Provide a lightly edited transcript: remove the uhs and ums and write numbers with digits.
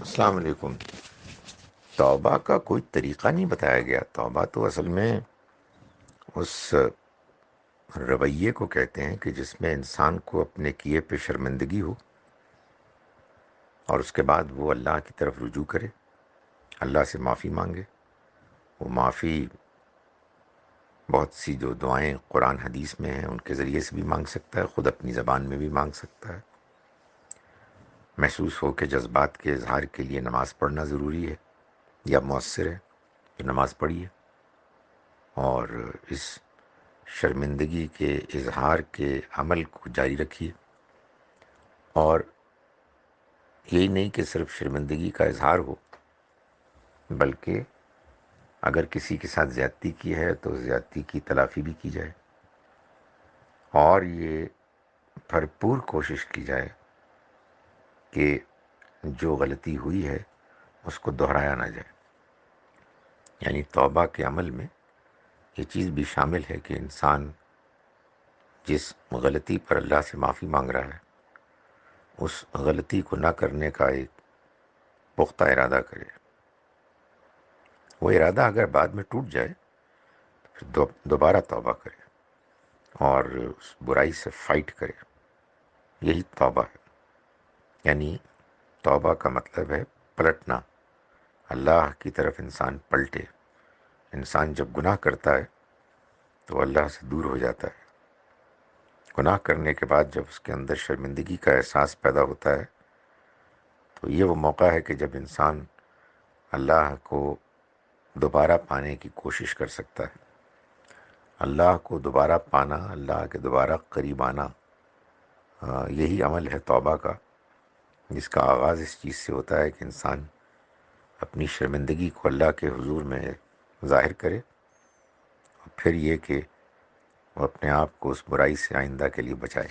السلام علیکم۔ توبہ کا کوئی طریقہ نہیں بتایا گیا۔ توبہ تو اصل میں اس رویے کو کہتے ہیں کہ جس میں انسان کو اپنے کیے پہ شرمندگی ہو اور اس کے بعد وہ اللہ کی طرف رجوع کرے، اللہ سے معافی مانگے۔ وہ معافی بہت سی جو دعائیں قرآن حدیث میں ہیں ان کے ذریعے سے بھی مانگ سکتا ہے، خود اپنی زبان میں بھی مانگ سکتا ہے۔ محسوس ہو کہ جذبات کے اظہار کے لیے نماز پڑھنا ضروری ہے یا مؤثر ہے تو نماز پڑھیے، اور اس شرمندگی کے اظہار کے عمل کو جاری رکھیے۔ اور یہی نہیں کہ صرف شرمندگی کا اظہار ہو، بلکہ اگر کسی کے ساتھ زیادتی کی ہے تو زیادتی کی تلافی بھی کی جائے، اور یہ بھرپور کوشش کی جائے کہ جو غلطی ہوئی ہے اس کو دہرایا نہ جائے۔ یعنی توبہ کے عمل میں یہ چیز بھی شامل ہے کہ انسان جس غلطی پر اللہ سے معافی مانگ رہا ہے اس غلطی کو نہ کرنے کا ایک پختہ ارادہ کرے۔ وہ ارادہ اگر بعد میں ٹوٹ جائے تو پھر دوبارہ توبہ کرے اور اس برائی سے فائٹ کرے۔ یہی توبہ ہے۔ یعنی توبہ کا مطلب ہے پلٹنا، اللہ کی طرف انسان پلٹے۔ انسان جب گناہ کرتا ہے تو اللہ سے دور ہو جاتا ہے۔ گناہ کرنے کے بعد جب اس کے اندر شرمندگی کا احساس پیدا ہوتا ہے تو یہ وہ موقع ہے کہ جب انسان اللہ کو دوبارہ پانے کی کوشش کر سکتا ہے۔ اللہ کو دوبارہ پانا، اللہ کے دوبارہ قریب آنا، یہی عمل ہے توبہ کا، جس کا آغاز اس چیز سے ہوتا ہے کہ انسان اپنی شرمندگی کو اللہ کے حضور میں ظاہر کرے، اور پھر یہ کہ وہ اپنے آپ کو اس برائی سے آئندہ کے لیے بچائے۔